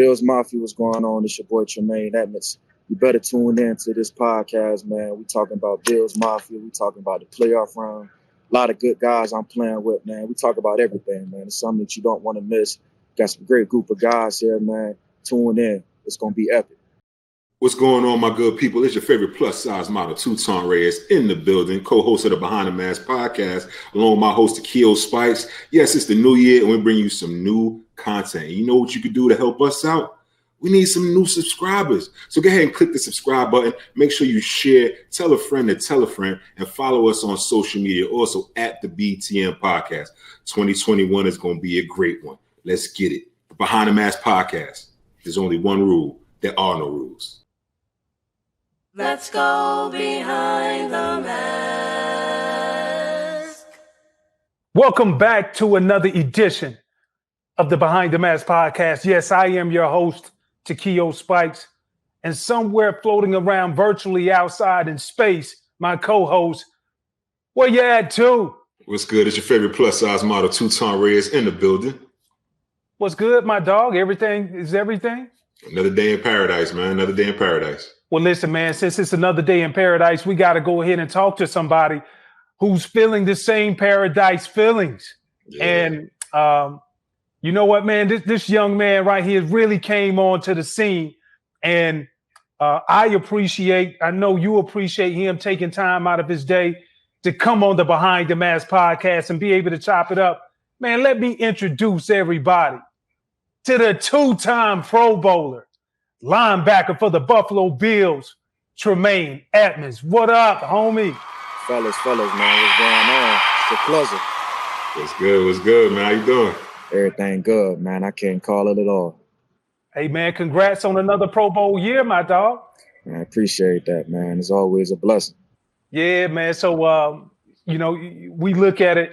Bills Mafia, what's going on? It's your boy Tremaine Edmunds. You better tune in to this podcast, man. We talking about Bills Mafia. We talking about the playoff round. A lot of good guys I'm playing with, man. We talk about everything, man. It's something that you don't want to miss. Got some great group of guys here, man. Tune in. It's going to be epic. What's going on, my good people? It's your favorite plus-size model, Tutan Reyes, in the building, co-host of the Behind the Mask podcast, along with my host, Takeo Spikes. Yes, it's the new year, and we bring you some new content. And you know what you can do to help us out? We need some new subscribers. So go ahead and click the subscribe button. Make sure you share, tell a friend to tell a friend, and follow us on social media, also at the BTM Podcast. 2021 is going to be a great one. Let's get it. The Behind the Mask podcast. There's only one rule. There are no rules. Let's go behind the mask. Welcome back to another edition of the Behind the Mask podcast. Yes, I am your host, Takeo Spikes, and somewhere floating around virtually outside in space, my co-host, where you at too? What's good? It's your favorite plus-size model, Tutan Reyes, in the building. What's good, my dog? Everything is everything? Another day in paradise, man. Another day in paradise. Well, listen, man, since it's another day in paradise, we got to go ahead and talk to somebody who's feeling the same paradise feelings. Yeah. And you know what, man, this young man right here really came onto the scene. And I know you appreciate him taking time out of his day to come on the Behind the Mask podcast and be able to chop it up. Man, let me introduce everybody to the two-time Pro Bowler, linebacker for the Buffalo Bills, Tremaine Edmunds. What up, homie? Fellas, man, what's going on? It's a pleasure. What's good, man? How you doing? Everything good, man. I can't call it at all. Hey, man, congrats on another Pro Bowl year, my dog. I appreciate that, man. It's always a blessing. Yeah, man. So, we look at it,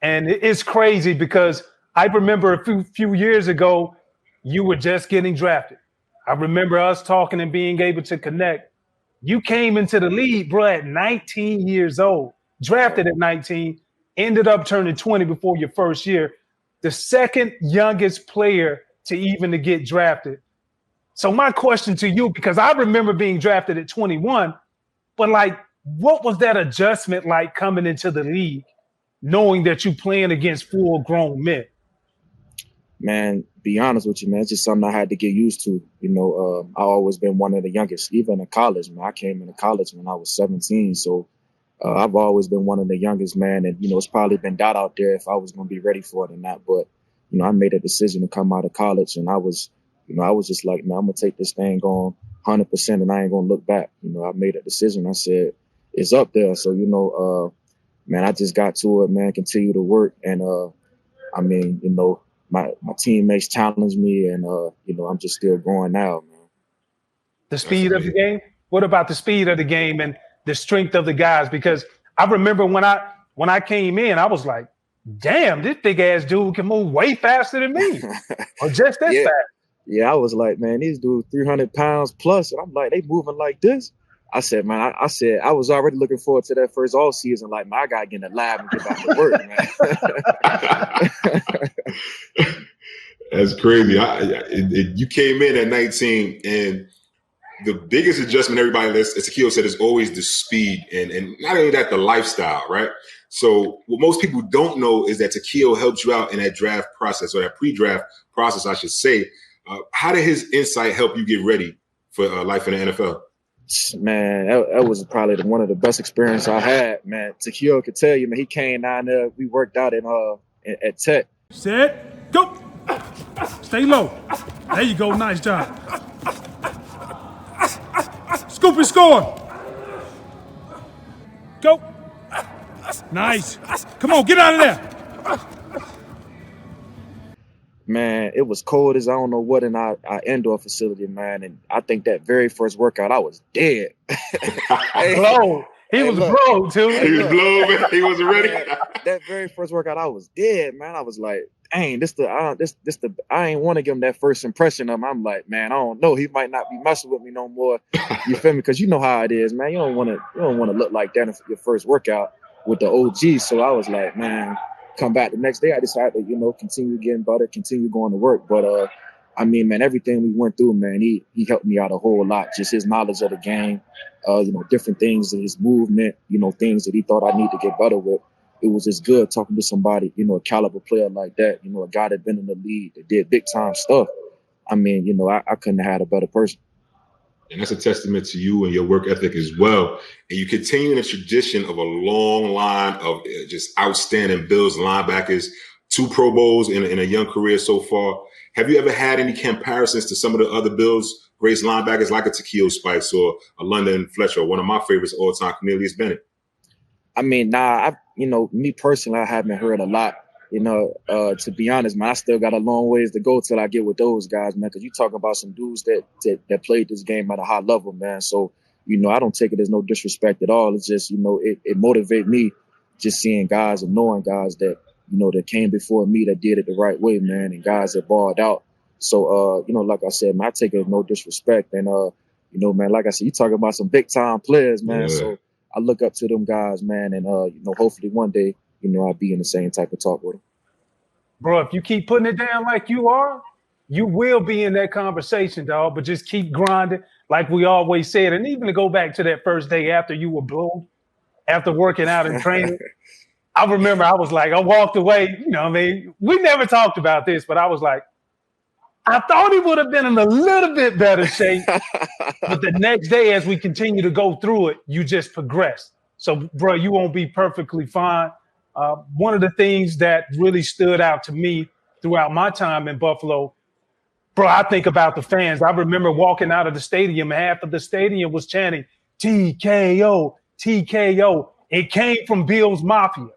and it's crazy because I remember a few years ago, you were just getting drafted. I remember us talking and being able to connect. You came into the league, bro, at 19 years old, drafted at 19, ended up turning 20 before your first year, the second youngest player to even to get drafted. So my question to you, because I remember being drafted at 21, but like, what was that adjustment like coming into the league, knowing that you playing against full-grown men? Man, be honest with you, man, it's just something I had to get used to. You know, I always been one of the youngest, even in college, man. I came into college when I was 17, so I've always been one of the youngest, man. And, it's probably been doubt out there if I was going to be ready for it or not. But, I made a decision to come out of college, and I was just like, man, I'm going to take this thing on 100%, and I ain't going to look back. I made a decision. I said, it's up there. So, man, I just got to it, man, continue to work. And, my teammates challenged me, and I'm just still growing now, man. The speed of the game? What about the speed of the game and the strength of the guys? Because I remember when I came in, I was like, damn, this big ass dude can move way faster than me. Or just this fast. Yeah, I was like, man, these dudes 300 pounds plus. And I'm like, they moving like this. I said, man, I was already looking forward to that first all season. Like, man, I got to get in the lab and get back to work, man. That's crazy. You came in at 19, and the biggest adjustment everybody, as Takeo said, is always the speed. And not only that, the lifestyle, right? So what most people don't know is that Takeo helped you out in that draft process, or that pre-draft process, I should say. How did his insight help you get ready for life in the NFL? Man, that was probably one of the best experiences I had, man. Takeo could tell you, man, he came down there. We worked out at Tech. Set, go. Stay low. There you go. Nice job. Scoop and score. Go. Nice. Come on, get out of there. Man, it was cold as I don't know what in our indoor facility, man. And I think that very first workout, I was dead. Blown. He was blown, too. He was blown, man. He wasn't ready. That very first workout, I was dead, man. I was like, dang, I ain't want to give him that first impression of him. I'm like, man, I don't know. He might not be messing with me no more. You feel me? Because you know how it is, man. You don't want to look like that in your first workout with the OG. So I was like, man, come back the next day. I decided to, continue getting better, continue going to work. But I mean, man, everything we went through, man, he helped me out a whole lot. Just his knowledge of the game, different things, his movement, things that he thought I need to get better with. It was just good talking to somebody, a caliber player like that, a guy that been in the league, that did big time stuff. I mean, I couldn't have had a better person. And that's a testament to you and your work ethic as well. And you continue the tradition of a long line of just outstanding Bills linebackers, 2 Pro Bowls in a young career so far. Have you ever had any comparisons to some of the other Bills great linebackers like a Takeo Spikes or a London Fletcher, or one of my favorites of all time, Cornelius Bennett? I mean, me personally, I haven't heard a lot. To be honest, man, I still got a long ways to go till I get with those guys, man. Because you talk about some dudes that played this game at a high level, man. So, I don't take it as no disrespect at all. It's just, it motivates me just seeing guys and knowing guys that, that came before me that did it the right way, man, and guys that balled out. So, like I said, man, I take it as no disrespect. And, man, like I said, you talking about some big time players, man. Yeah. So I look up to them guys, man. And, hopefully one day, I'll be in the same type of talk with them. Bro, if you keep putting it down like you are, you will be in that conversation, dog. But just keep grinding like we always said. And even to go back to that first day after you were blown, after working out and training, I remember I was like, I walked away. We never talked about this, but I was like, I thought he would have been in a little bit better shape. But the next day, as we continue to go through it, you just progress. So, bro, you won't be perfectly fine. One of the things that really stood out to me throughout my time in Buffalo, bro, I think about the fans. I remember walking out of the stadium, half of the stadium was chanting, TKO, TKO. It came from Bills Mafia.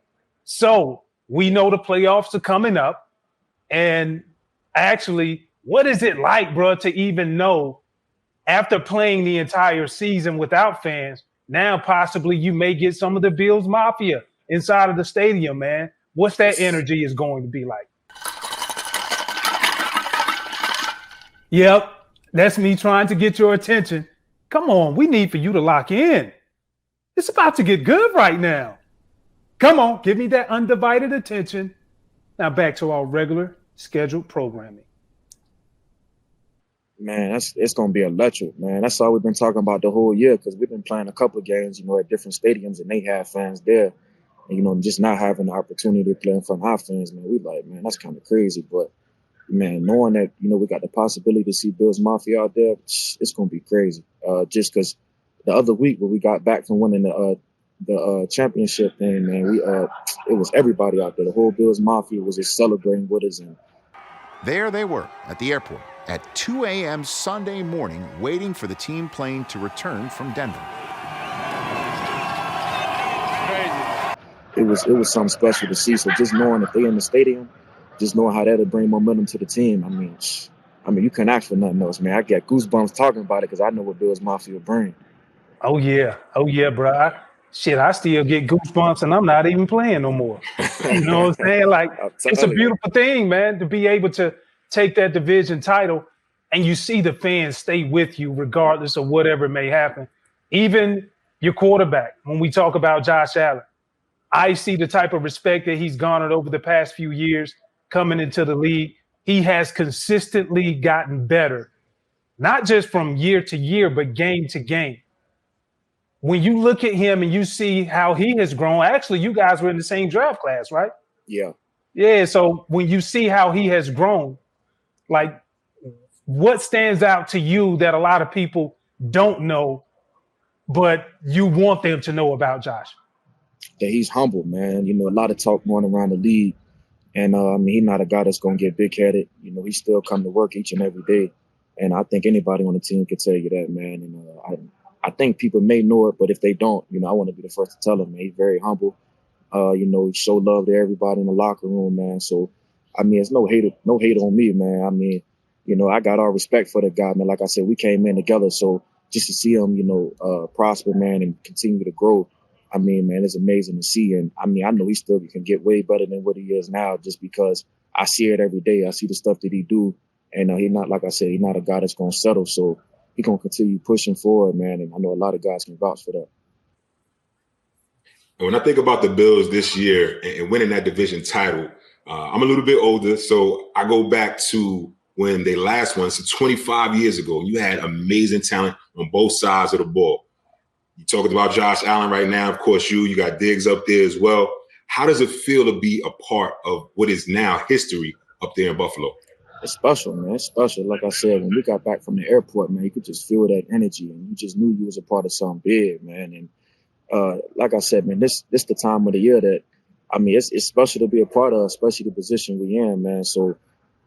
So we know the playoffs are coming up. And actually, what is it like, bro, to even know after playing the entire season without fans, now possibly you may get some of the Bills Mafia inside of the stadium, man? What's that energy is going to be like? Yep, that's me trying to get your attention. Come on, we need for you to lock in. It's about to get good right now. Come on, give me that undivided attention. Now back to our regular scheduled programming. Man, it's going to be electric, man. That's all we've been talking about the whole year, because we've been playing a couple of games, at different stadiums, and they have fans there. And, just not having the opportunity to play in front of our fans, man, we like, man, that's kind of crazy. But, man, knowing that, we got the possibility to see Bills Mafia out there, it's going to be crazy. Just because the other week when we got back from winning the championship thing, man, it was everybody out there. The whole Bills Mafia was just celebrating with us. And there they were at the airport at 2 a.m. Sunday morning, waiting for the team plane to return from Denver. It was something special to see. So just knowing if they're in the stadium, just knowing how that'll bring momentum to the team. I mean, you can't ask for nothing else, man. I get goosebumps talking about it because I know what Bills Mafia bring. Oh yeah, bro. I still get goosebumps, and I'm not even playing no more. You know what I'm saying? Like, it's a beautiful thing, man, to be able to take that division title, and you see the fans stay with you regardless of whatever may happen. Even your quarterback, when we talk about Josh Allen, I see the type of respect that he's garnered over the past few years coming into the league. He has consistently gotten better, not just from year to year, but game to game. When you look at him and you see how he has grown, actually, you guys were in the same draft class, right? Yeah. Yeah, so when you see how he has grown, like, what stands out to you that a lot of people don't know, but you want them to know about Josh? That he's humble, man. A lot of talk going around the league. And, he's not a guy that's going to get big-headed. He still come to work each and every day. And I think anybody on the team can tell you that, man. And I think people may know it, but if they don't, I want to be the first to tell them, man. He's very humble. He show love to everybody in the locker room, man. So, it's no hate on me, man. I got all respect for the guy, man. Like I said, we came in together. So just to see him, prosper, man, and continue to grow, man, it's amazing to see. And I know he still can get way better than what he is now, just because I see it every day. I see the stuff that he do. And he's not, like I said, he's not a guy that's going to settle. So he's going to continue pushing forward, man. And I know a lot of guys can vouch for that. When I think about the Bills this year and winning that division title, I'm a little bit older, so I go back to when they last won, so 25 years ago. You had amazing talent on both sides of the ball. You talking about Josh Allen right now. Of course, you got Diggs up there as well. How does it feel to be a part of what is now history up there in Buffalo? It's special, man. It's special. Like I said, when we got back from the airport, man, you could just feel that energy, and you just knew you was a part of something big, man. And like I said, man, this the time of the year that, I mean, it's special to be a part of, especially the position we in, man. So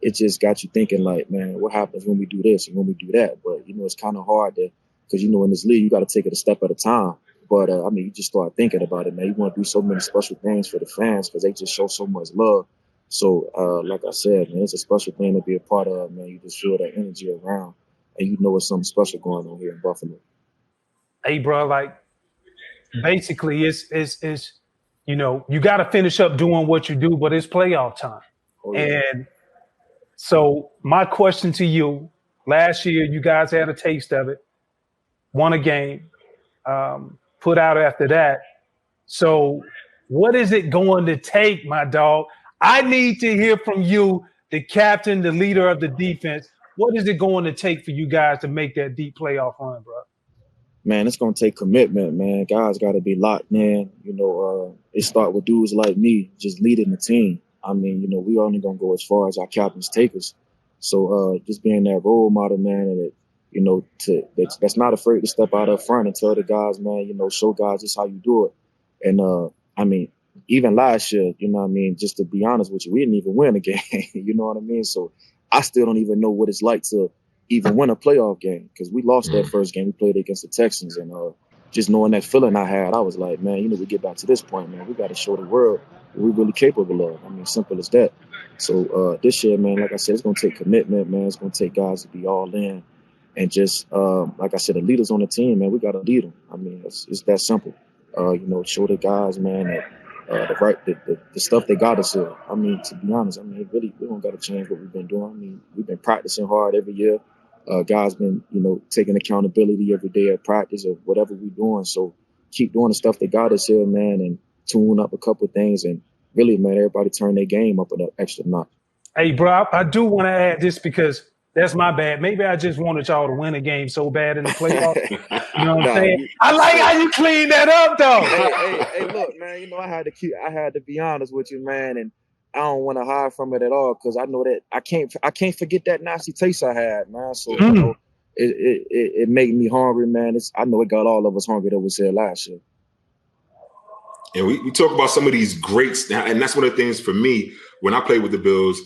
it just got you thinking, like, man, what happens when we do this and when we do that? But, you know, it's kind of hard to, because, you know, in this league, you got to take it a step at a time. But, I mean, you just start thinking about it, man. You want to do so many special things for the fans because they just show so much love. So, like I said, man, it's a special thing to be a part of, man. You just feel that energy around, and you know it's something special going on here in Buffalo. Hey, bro, like, basically, it's you know, you got to finish up doing what you do, but it's playoff time. Oh, yeah. And so my question to you, last year you guys had a taste of it, won a game, put out after that. So what is it going to take, my dog? I need to hear from you, the captain, the leader of the defense. What is it going to take for you guys to make that deep playoff run, bro? Man, it's going to take commitment, man. Guys got to be locked in. You know, it start with dudes like me just leading the team. I mean, you know, we only going to go as far as our captains take us. So just being that role model, man, and that, you know, that's not afraid to step out up front and tell the guys, man, you know, show guys just how you do it. And, I mean, even last year, you know what I mean, just to be honest with you, we didn't even win a game. You know what I mean? So I still don't even know what it's like to even win a playoff game because we lost that first game we played against the Texans. And just knowing that feeling I had, I was like, man, you know, we get back to this point, man, we got to show the world what we're really capable of. I mean, simple as that. So this year, man, like I said, it's going to take commitment, man. It's going to take guys to be all in. And just, like I said, the leaders on the team, man, we got to lead them. I mean, it's that simple. You know, show the guys, man, that the stuff they got us here. I mean, to be honest, I mean, really, we don't got to change what we've been doing. I mean, we've been practicing hard every year. Guys been, you know, taking accountability every day at practice of whatever we're doing. So keep doing the stuff that got us here, man, and tune up a couple of things. And really, man, everybody turn their game up an extra notch. Hey, bro, I do want to add this because that's my bad. Maybe I just wanted y'all to win a game so bad in the playoffs. You know what I'm saying? I like how you clean that up, though. Hey, look, man. You know, I had to be honest with you, man, and I don't want to hide from it at all because I know that I can't forget that nasty taste I had, man. So you know, it made me hungry, man. I know it got all of us hungry that was here last year. And we talk about some of these greats now, and that's one of the things for me when I played with the Bills,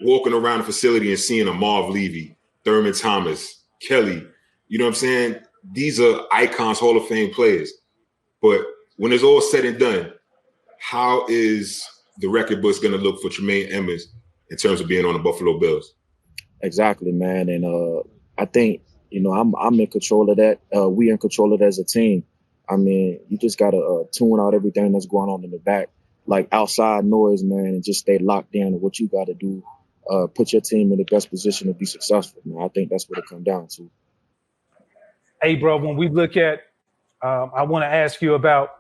walking around the facility and seeing a Marv Levy, Thurman Thomas, Kelly, you know what I'm saying? These are icons, Hall of Fame players. But when it's all said and done, how is the record books going to look for Tremaine Edmunds in terms of being on the Buffalo Bills? Exactly, man. And I think, you know, I'm in control of that. We in control of it as a team. I mean, you just got to tune out everything that's going on in the back, like outside noise, man, and just stay locked in to what you got to do. Put your team in the best position to be successful, man. I think that's what it comes down to. Hey, bro, when we look at, I want to ask you about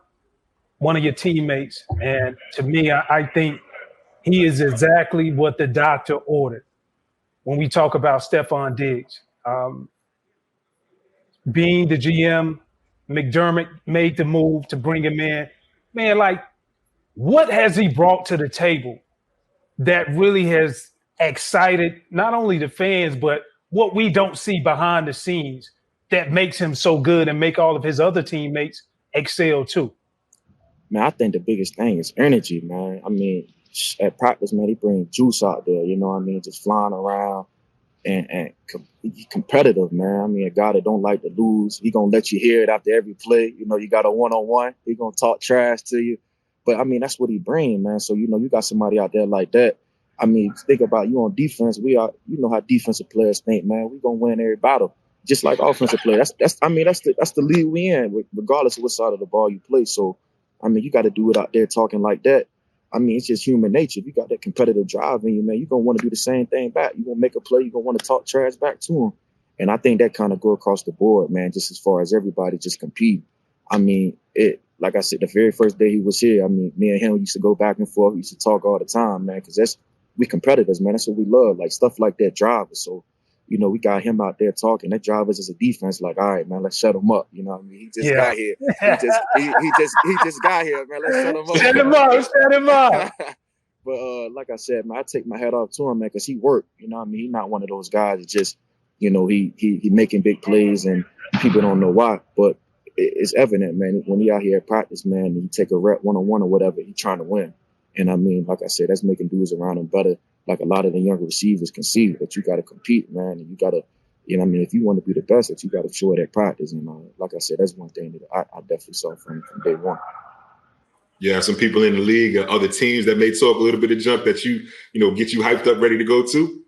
one of your teammates. And to me, I think he is exactly what the doctor ordered when we talk about Stefon Diggs. Being the GM, McDermott made the move to bring him in. Man, like, what has he brought to the table that really has excited not only the fans, but what we don't see behind the scenes that makes him so good and make all of his other teammates excel too? Man, I think the biggest thing is energy, man. I mean, at practice, man, he brings juice out there, you know what I mean? Just flying around and competitive, man. I mean, a guy that don't like to lose, he going to let you hear it after every play. You know, you got a one-on-one, he going to talk trash to you. But, I mean, that's what he brings, man. So, you know, you got somebody out there like that. I mean, think about you on defense. You know how defensive players think, man. We going to win every battle, just like offensive players. That's the league we in, regardless of what side of the ball you play. So, I mean, you got to do it out there talking like that. I mean, it's just human nature. If you got that competitive drive in you, man, you're going to want to do the same thing back. You're going to make a play. You're going to want to talk trash back to them. And I think that kind of go across the board, man, just as far as everybody just compete. I mean, like I said, the very first day he was here, I mean, me and him used to go back and forth. We used to talk all the time, man, because we competitors, man. That's what we love. Like stuff like that drive us. So, you know, we got him out there talking. That drive us as a defense, like, all right, man, let's shut him up. You know what I mean? He just got here. He just got here, man. Let's shut him up. Shut him up. But like I said, man, I take my hat off to him, man, because he worked. You know what I mean? He's not one of those guys that just, you know, he making big plays and people don't know why. But it's evident, man, when he out here at practice, man, and he take a rep one-on-one or whatever, he trying to win. And I mean, like I said, that's making dudes around him better. Like a lot of the younger receivers can see that you got to compete, man, and you got to, you know what I mean, if you want to be the best, that you got to show it at practice. And like I said, that's one thing that I definitely saw from day one. Yeah, some people in the league, other teams that may talk a little bit of junk that you know, get you hyped up, ready to go to?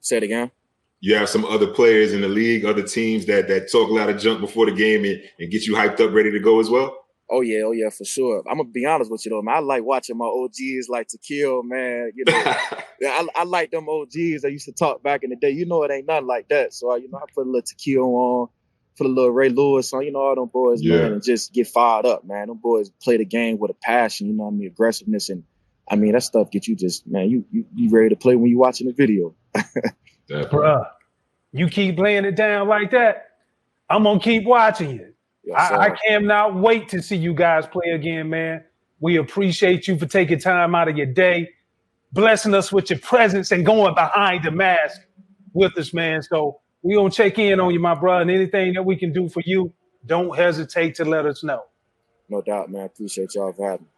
Say it again. You have some other players in the league, other teams that talk a lot of junk before the game and get you hyped up, ready to go as well? Oh yeah, for sure. I'm gonna be honest with you though, man. I like watching my OGs like Takeo, man. You know, I like them OGs that used to talk back in the day. You know, it ain't nothing like that. So you know, I put a little Takeo on, put a little Ray Lewis on. You know, all them boys, man, and just get fired up, man. Them boys play the game with a passion. You know what I mean, aggressiveness, and I mean that stuff get you just, man. You ready to play when you watching the video. Bruh, you keep laying it down like that, I'm gonna keep watching you. Yes, I cannot wait to see you guys play again, man. We appreciate you for taking time out of your day, blessing us with your presence and going behind the mask with us, man. So we're going to check in on you, my brother, and anything that we can do for you, don't hesitate to let us know. No doubt, man. Appreciate y'all for having me.